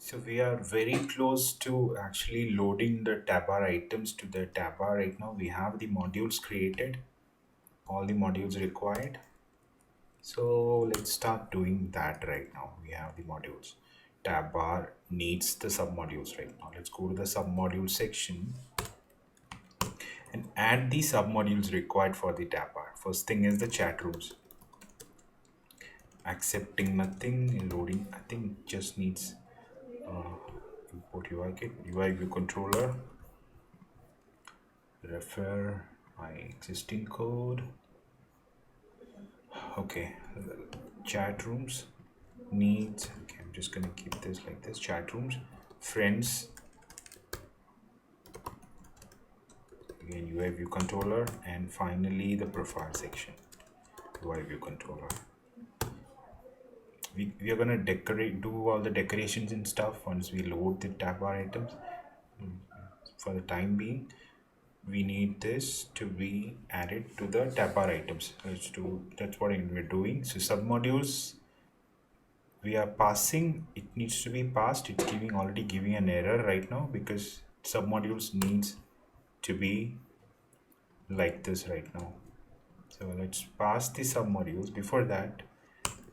So we are very close to actually loading the Tabbar items to the Tabbar right now. We have the modules created, all the modules required. So let's start doing that right now. We have the modules. Tabbar needs the submodules right now. Let's go to the submodule section and add the submodules required for the Tabbar. First thing is the chat rooms. Accepting nothing, loading, I think just needs import UI kit, UI view controller, refer my existing code. Okay, chat rooms needs, okay, I'm just gonna keep this like this. Chat rooms, friends, again UI view controller, and finally the profile section, UI view controller. We are gonna do all the decorations and stuff once we load the tab bar items. For the time being, we need this to be added to the tab bar items. That's what we're doing. So submodules we are passing, it needs to be passed. It's already giving an error right now because submodules needs to be like this right now. So let's pass the submodules. Before that,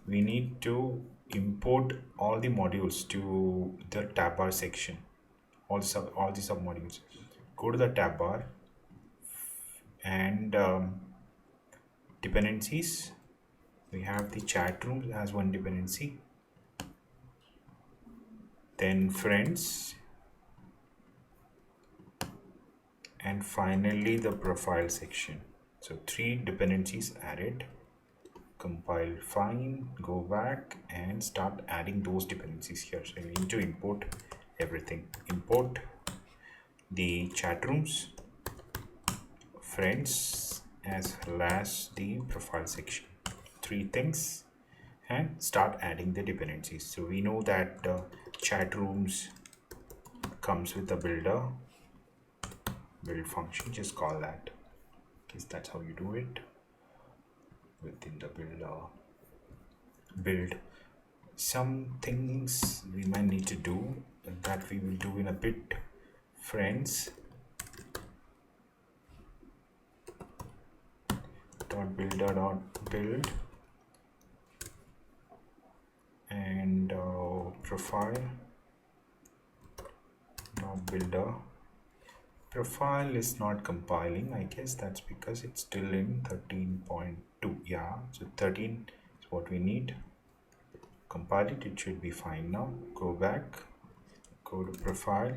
we need to import all the modules to the tab bar section, all the submodules. Go to the tab bar and dependencies. We have the chat room as one dependency, then friends, and finally the profile section. So 3 dependencies added. Compile fine, go back and start adding those dependencies here. So we need to import everything. Import the chat rooms, friends, as well as the profile section. 3 things, and start adding the dependencies. So we know that chat rooms comes with a build function. Just call that, because that's how you do it within the build. Some things we might need to do that we will do in a bit. Friends dot builder dot build and profile dot builder. Profile is not compiling, I guess that's because it's still in 13.2. yeah, so 13 is what we need. Compile it, it should be fine now. Go back, go to profile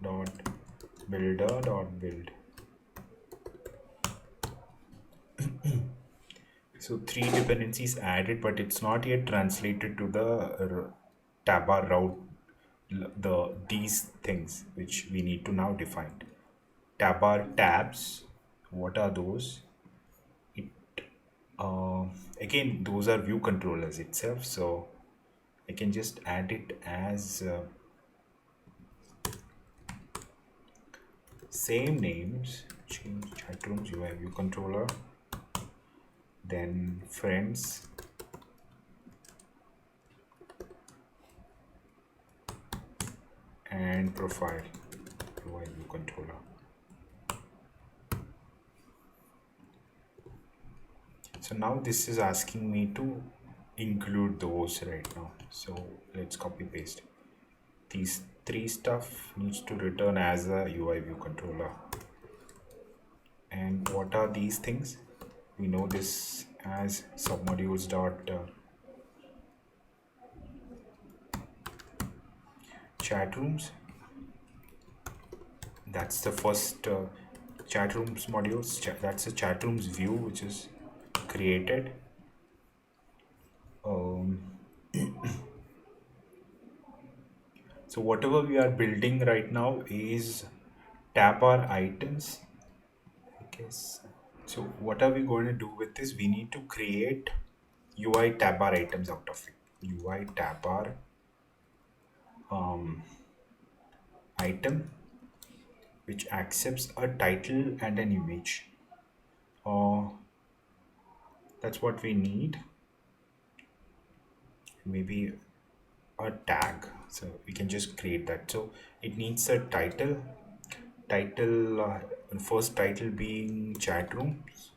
dot builder dot build. So 3 dependencies added, but it's not yet translated to the Tabbar route, these things which we need to now define. Tabbar tabs, what are those? It again, those are view controllers itself, so I can just add it as same names. Change chat rooms, UI view controller, then friends, and profile, UI view controller. So now this is asking me to include those right now. So let's copy paste. These 3 stuff needs to return as a UI view controller. And what are these things? We know this as submodules dot chat rooms. That's the first chat rooms modules. That's the chat rooms view which is created. So whatever we are building right now is Tabbar items, I guess. So what are we going to do with this? We need to create UI Tabbar items out of it. UI Tabbar item which accepts a title and an image. That's what we need. Maybe a tag, so we can just create that. So it needs a title, first title being chat rooms.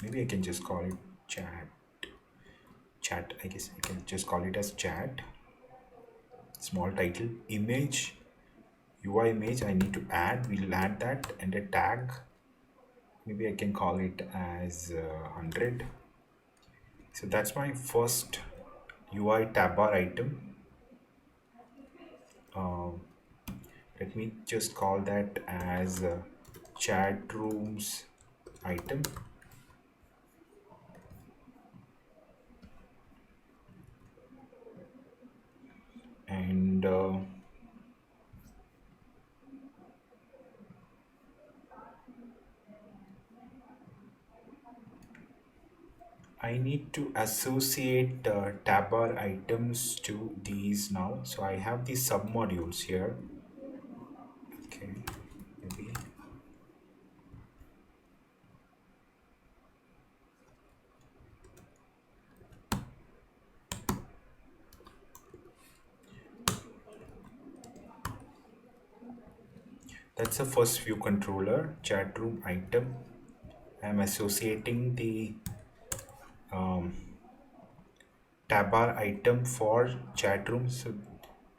Maybe I can just call it chat. I guess I can just call it as chat. Small title, image, UI image I need to add, we'll add that, and a tag, maybe I can call it as 100. So that's my first UI tabbar item. Let me just call that as chat rooms item. And I need to associate tabbar items to these now. So I have these submodules here. Okay, maybe that's the first view controller, chat room item. I'm associating the tabbar item for chat room, so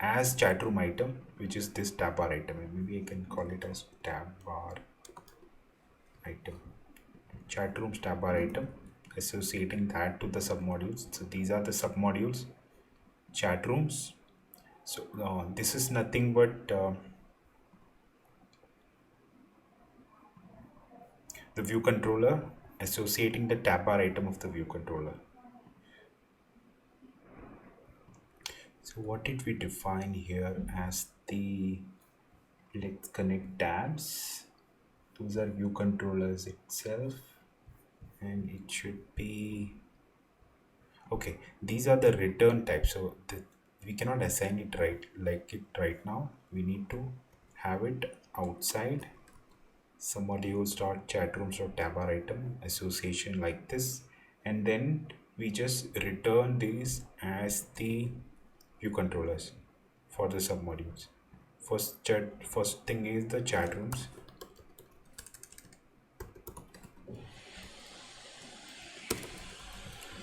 as chat room item, which is this tabbar item. And maybe I can call it as tabbar item, chat rooms tabbar item, associating that to the submodules. So these are the submodules, chat rooms. So this is nothing but the view controller associating the tabbar item of the view controller. So what did we define here as the let's connect tabs? Those are view controllers itself, and it should be okay. These are the return types, so we cannot assign it right now. We need to have it outside submodules dot chatrooms dot tabbar item association like this, and then we just return these as the view controllers for the submodules. First thing is the chat rooms.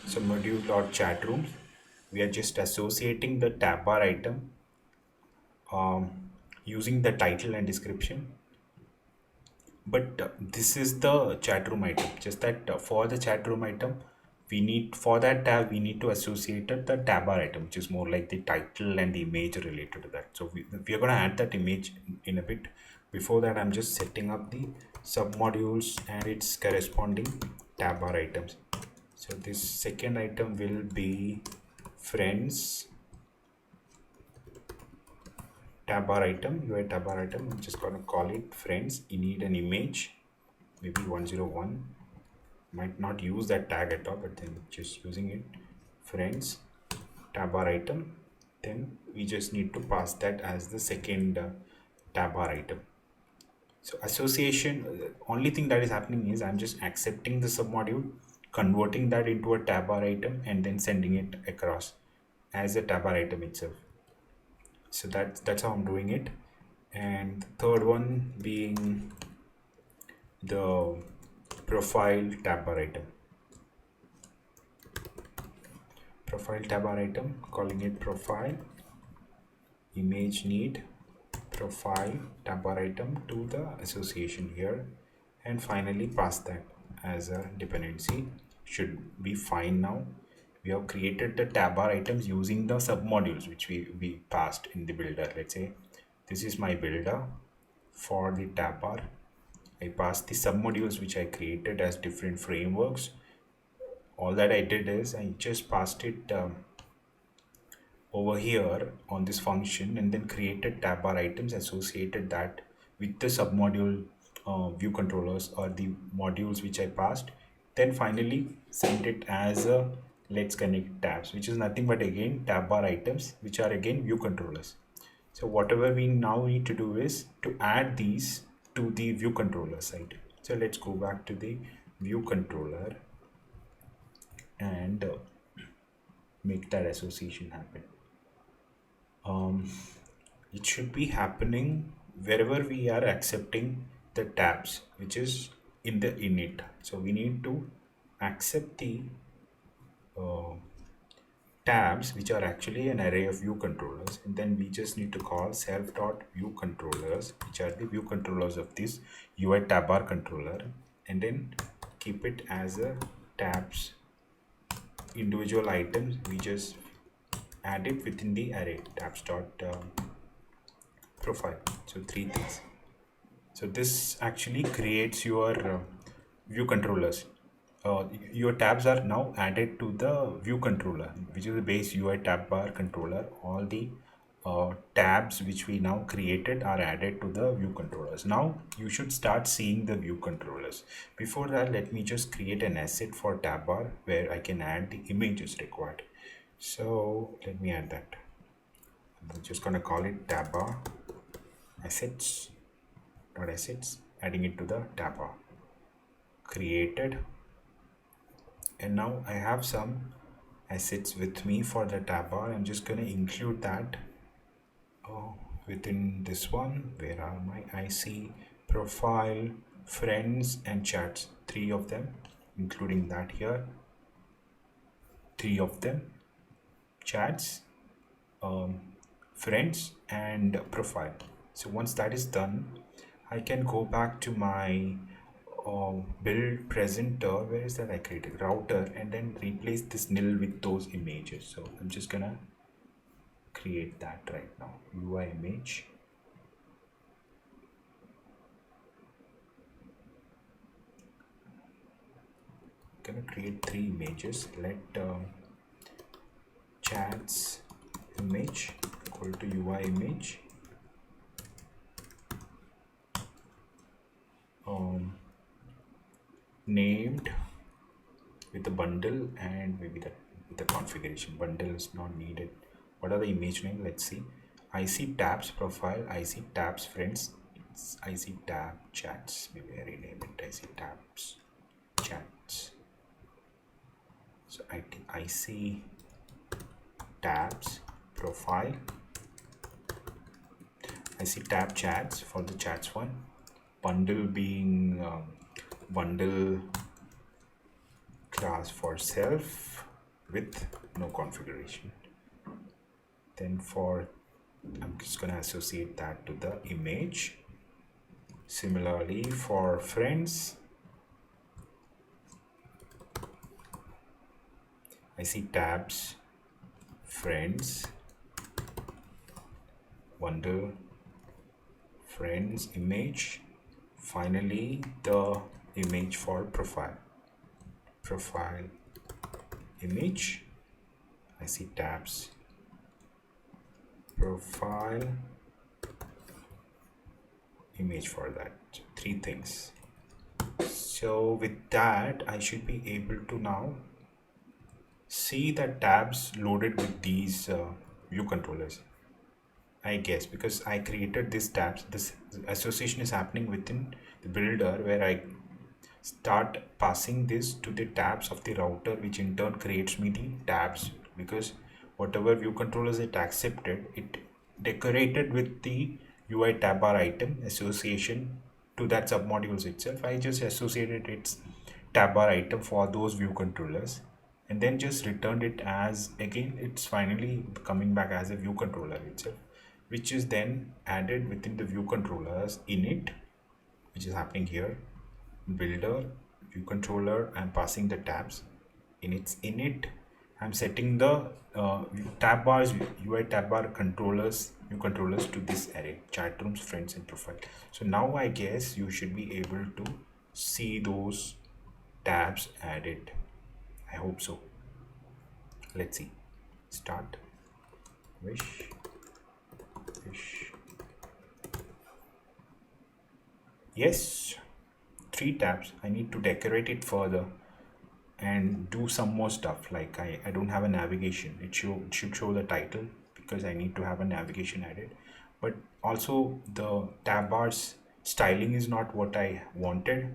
So module dot chat rooms, we are just associating the tabbar item using the title and description. But this is the chat room item. Just that for the chat room item, we need for that tab we need to associate the tabbar item, which is more like the title and the image related to that. So we are going to add that image in a bit. Before that, I'm just setting up the submodules and its corresponding tabbar items. So this second item will be friends tabbar item, UI tabbar item. I'm just gonna call it friends. You need an image, maybe 101. Might not use that tag at all, but then just using it. Friends tabbar item. Then we just need to pass that as the second tabbar item. So association, only thing that is happening is I'm just accepting the submodule, converting that into a tabbar item, and then sending it across as a tabbar item itself. So that's how I'm doing it. And the third one being the profile tabbar item. Profile tabbar item, calling it profile image need profile tabbar item to the association here, and finally pass that as a dependency. Should be fine now. We have created the tabbar items using the submodules which we passed in the builder. Let's say this is my builder for the tabbar. I passed the submodules which I created as different frameworks. All that I did is I just passed it over here on this function, and then created tabbar items, associated that with the submodule view controllers or the modules which I passed, then finally sent it as a let's connect tabs, which is nothing but again tabbar items, which are again view controllers. So whatever we now need to do is to add these to the view controller side. So let's go back to the view controller and make that association happen. um, it should be happening wherever we are accepting the tabs, which is in the init. So we need to accept the uh, tabs, which are actually an array of view controllers, and then we just need to call self.view controllers, which are the view controllers of this UI tabbar controller, and then keep it as a tabs individual items. We just add it within the array tabs dot profile. So three things. So this actually creates your view controllers. Your tabs are now added to the view controller, which is the base UI tab bar controller. All the tabs which we now created are added to the view controllers. Now you should start seeing the view controllers. Before that, let me just create an asset for tab bar where I can add the images required. So let me add that. I'm just gonna call it tab bar assets dot assets, adding it to the tab bar. Created, and now I have some assets with me for the tab bar. I'm just going to include that within this one. Where are my IC, profile, friends, and chats? Three of them, including that here. Three of them, chats, friends, and profile. So once that is done, I can go back to my build presenter. Where is that I created? Router, and then replace this nil with those images. So I'm just gonna create that right now. UI image. Gonna create three images. Let chats image equal to UI image. Named with a bundle, and maybe that with the configuration. Bundle is not needed. What are the image name? Let's see. IC tabs profile, IC tabs friends, IC tab chats. Maybe I rename it IC tabs chats. So IC tabs profile, IC tab chats for the chats one. Bundle being bundle class for self with no configuration. Then for, I'm just going to associate that to the image. Similarly for friends, I see tabs friends, bundle friends image. Finally the image for profile image. I see tabs profile image for that. Three things. So with that, I should be able to now see the tabs loaded with these view controllers, I guess, because I created these tabs. This association is happening within the builder, where I start passing this to the tabs of the router, which in turn creates me the tabs, because whatever view controllers it accepted, it decorated with the UI tab bar item association to that submodules itself. I just associated its tab bar item for those view controllers, and then just returned it as, again, it's finally coming back as a view controller itself, which is then added within the view controllers init, which is happening here. Builder, view controller, I'm passing the tabs. In its init, I'm setting the tab bars, UI tab bar controllers, view controllers to this array, chat rooms, friends, and profile. So now I guess you should be able to see those tabs added. I hope so. Let's see. Start. Wish. Yes, three tabs. I need to decorate it further and do some more stuff. Like I don't have a navigation. It should show the title, because I need to have a navigation added. But also the tab bars styling is not what I wanted.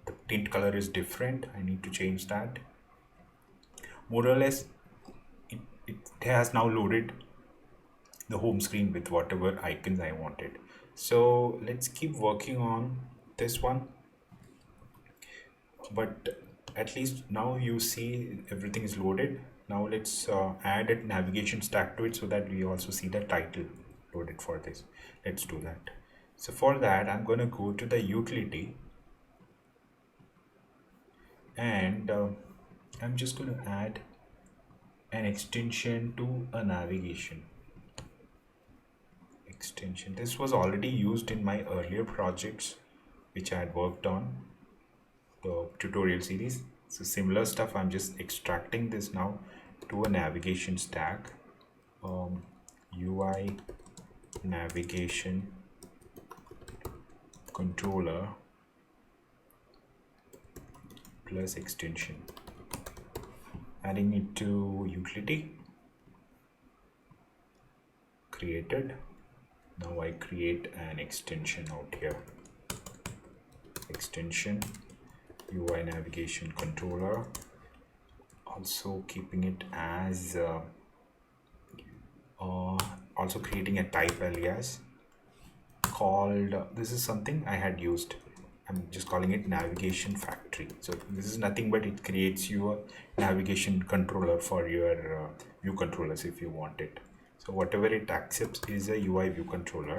The tint color is different. I need to change that. More or less, it has now loaded the home screen with whatever icons I wanted. So let's keep working on this one. But at least now you see everything is loaded. Now let's add a navigation stack to it so that we also see the title loaded for this. Let's do that. So for that, I'm going to go to the utility, and I'm just going to add an extension to a navigation extension. This was already used in my earlier projects which I had worked on, the tutorial series. So similar stuff, I'm just extracting this now to a navigation stack. UI navigation controller plus extension, adding it to utility, created. Now I create an extension out here, extension UI navigation controller, also keeping it as also creating a type alias called this is something I had used. I'm just calling it navigation factory. So this is nothing but it creates you a navigation controller for your view controllers if you want it. So whatever it accepts is a UI view controller,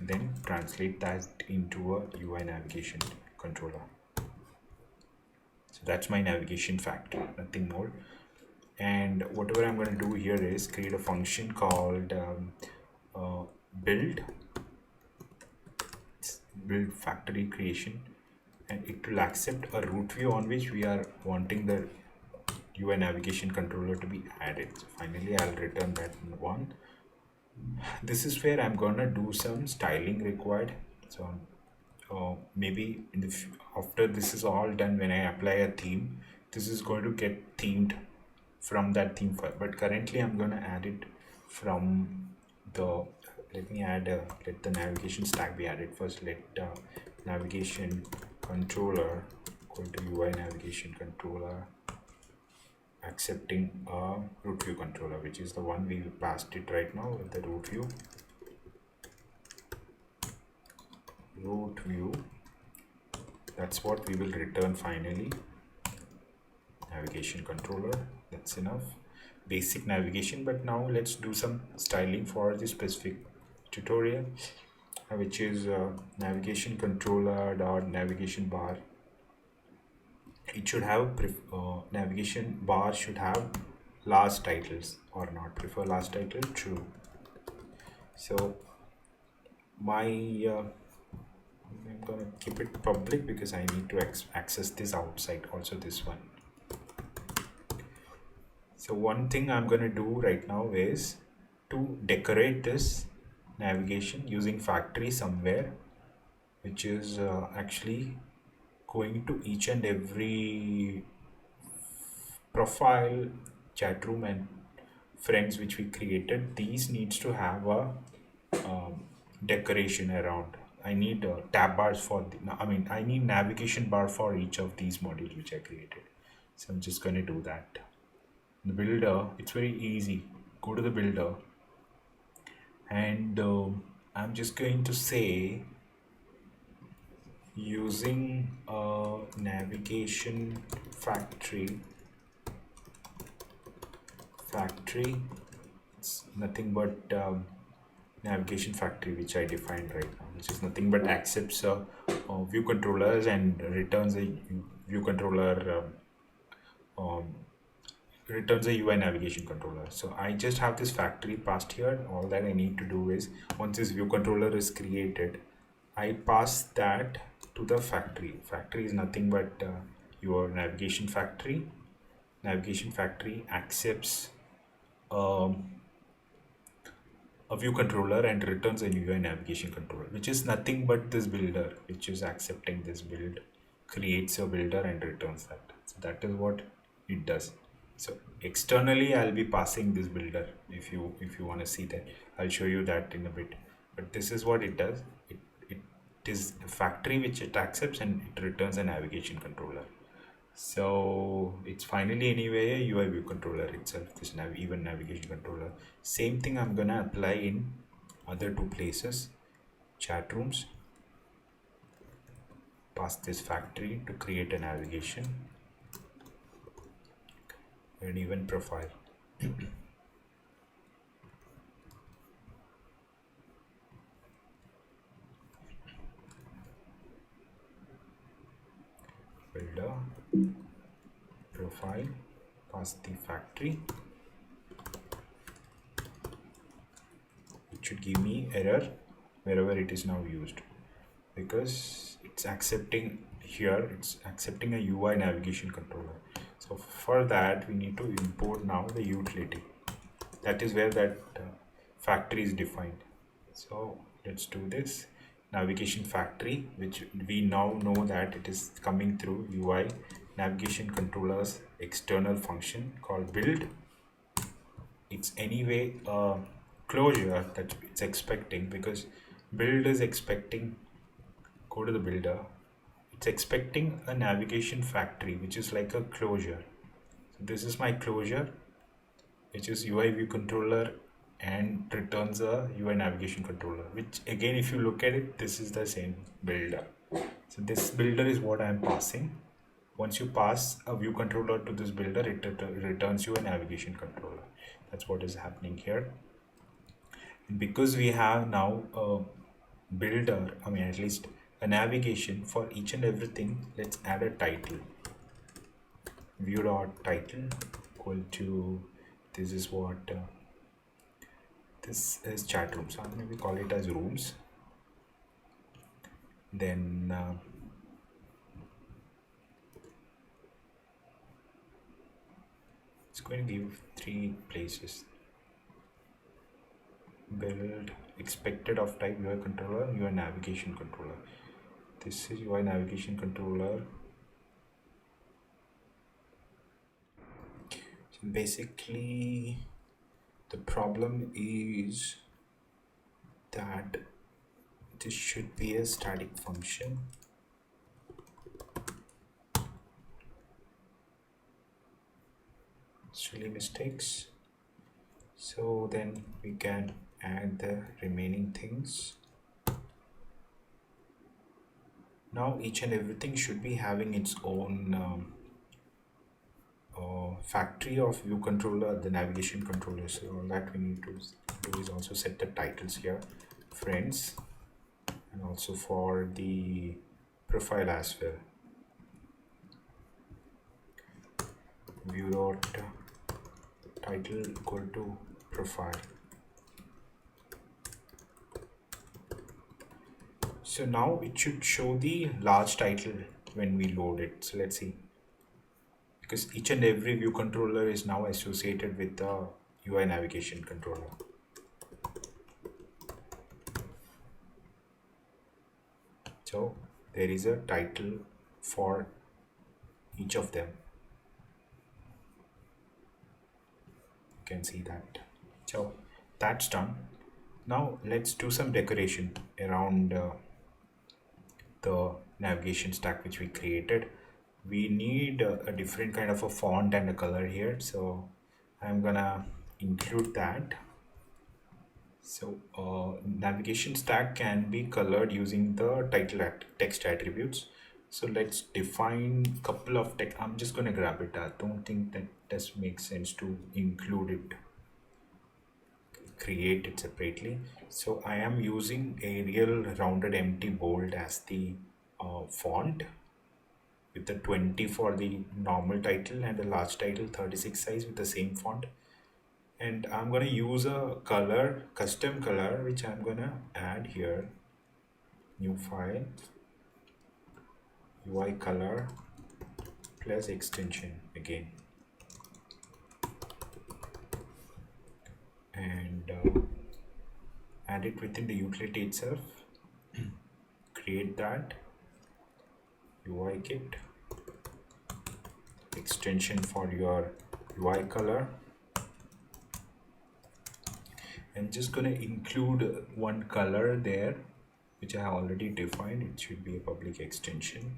then translate that into a UI navigation controller. So that's my navigation factory, nothing more. And whatever I'm going to do here is create a function called build factory creation, and it will accept a root view on which we are wanting the UI navigation controller to be added. So finally I'll return that one. This is where I'm gonna do some styling required. So maybe in the after this is all done, when I apply a theme, this is going to get themed from that theme file, but currently I'm going to add it from the let me add let the navigation stack be added first. Let navigation controller equal to UI navigation controller accepting a root view controller, which is the one we passed it right now with the root view. That's what we will return finally. Navigation controller, that's enough basic navigation. But now let's do some styling for this specific tutorial, which is navigation controller dot navigation bar. It should have navigation bar should have last titles or not. Prefer last title, true. So my I'm gonna keep it public because I need to access this outside also, this one. So one thing I'm going to do right now is to decorate this navigation using factory somewhere, which is actually going to each and every profile, chat room and friends which we created. These needs to have a decoration around. I need tab bars for I need navigation bar for each of these modules which I created. So I'm just going to do that. The builder, it's very easy. Go to the builder, and I'm just going to say using a navigation factory. It's nothing but navigation factory which I defined right now, which is nothing but accepts view controllers and returns a view controller returns a UI navigation controller. So I just have this factory passed here. All that I need to do is, once this view controller is created, I pass that to the factory. Factory is nothing but your navigation factory. Navigation factory accepts a view controller and returns a UI navigation controller, which is nothing but this builder, which is accepting this build, creates a builder and returns that. So that is what it does. So externally I'll be passing this builder. If you want to see that, I'll show you that in a bit. But this is what it does. It is a factory which it accepts and it returns a navigation controller. So it's finally anyway a UI view controller itself, this even navigation controller. Same thing I'm gonna apply in other two places, chat rooms. Pass this factory to create a navigation and even profile. Builder, profile, pass the factory. It should give me error wherever it is now used, because it's accepting here, it's accepting a UI navigation controller. So for that we need to import now the utility. That is where that factory is defined. So let's do this navigation factory, which we now know that it is coming through UI navigation controllers external function called build. It's anyway a closure that it's expecting, because build is expecting, go to the builder, it's expecting a navigation factory which is like a closure. So this is my closure, which is UI view controller, and returns a UI navigation controller, which again if you look at it, this is the same builder. So this builder is what I am passing. Once you pass a view controller to this builder, it returns you a navigation controller. That's what is happening here. And because we have now a builder, I mean at least a navigation for each and everything, let's add a title. View dot title equal to, this is what this is chat room, so I'm maybe call it as rooms. Then it's going to give 3 places. Build expected of type UI controller, UI navigation controller. This is UI navigation controller. So basically the problem is that this should be a static function. Silly mistakes. So then we can add the remaining things. Now each and everything should be having its own factory of view controller, the navigation controller. So all that we need to do is also set the titles here, friends, and also for the profile as well. View dot title equal to profile. So now it should show the large title when we load it. So let's see, because each and every view controller is now associated with the UI navigation controller. So there is a title for each of them. You can see that. So that's done. Now let's do some decoration around the navigation stack which we created. We need a different kind of a font and a color here, so I'm gonna include that. So navigation stack can be colored using the title text attributes. So let's define a couple of text. I'm just gonna grab it. I don't think that does make sense to include it, create it separately. So I am using Arial rounded empty bold as the font, with the 20 for the normal title and the large title 36 size with the same font. And I'm going to use a color, custom color, which I'm going to add here. New file, UI color plus extension again. And add it within the utility itself. Create that UI kit, extension for your UI color, and just gonna include one color there which I have already defined. It should be a public extension,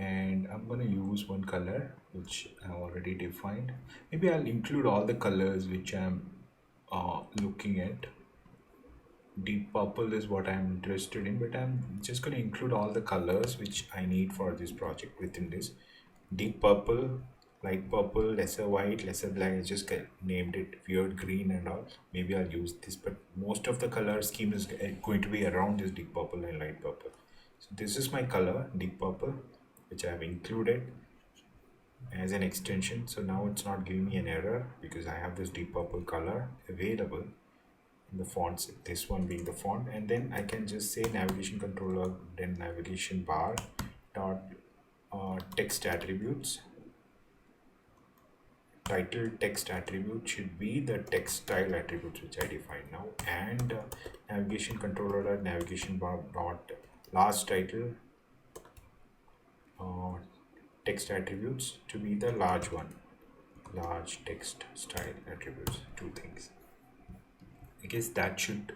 and I'm gonna use one color which I already defined. Maybe I'll include all the colors which I'm looking at. Deep purple is what I'm interested in, but I'm just going to include all the colors which I need for this project within this. Deep purple, light purple, lesser white, lesser black. I just named it weird green and all. Maybe I'll use this, but most of the color scheme is going to be around this deep purple and light purple. So this is my color, deep purple, which I have included as an extension. So now it's not giving me an error because I have this deep purple color available in the fonts, this one being the font. And then I can just say navigation controller, then navigation bar dot text attributes. Title text attribute should be the text style attributes which I define now, and navigation controller dot navigation bar dot last title uh, text attributes to be the large one, large text style attributes, two things. I guess that should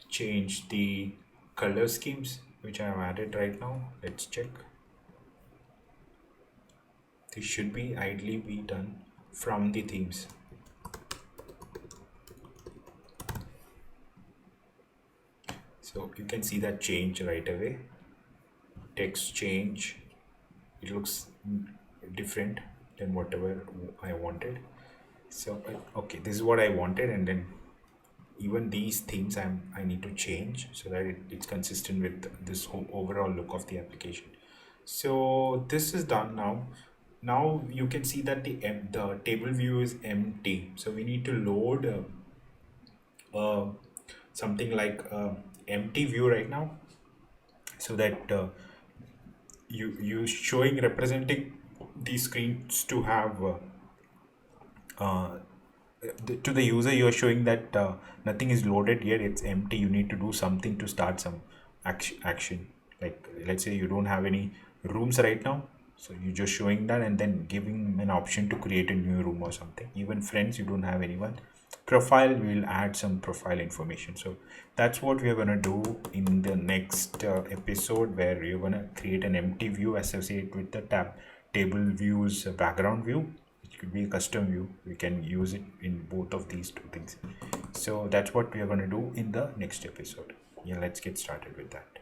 change the color schemes which I have added right now. Let's check. This should be ideally be done from the themes. So you can see that change right away. Text change. It looks different than whatever I wanted. So okay, this is what I wanted, and then even these themes I need to change so that it's consistent with this whole overall look of the application. So this is done now. Now you can see that the table view is empty. So we need to load something like empty view right now, so that you showing representing these screens to have to the user, you are showing that nothing is loaded yet, it's empty. You need to do something to start some action. Like let's say you don't have any rooms right now, so you're just showing that and then giving an option to create a new room or something. Even friends, you don't have anyone. Profile, we will add some profile information. So that's what we are going to do in the next episode, where you're going to create an empty view associated with the table views background view. It could be a custom view. We can use it in both of these two things. So that's what we are going to do in the next episode. Yeah, let's get started with that.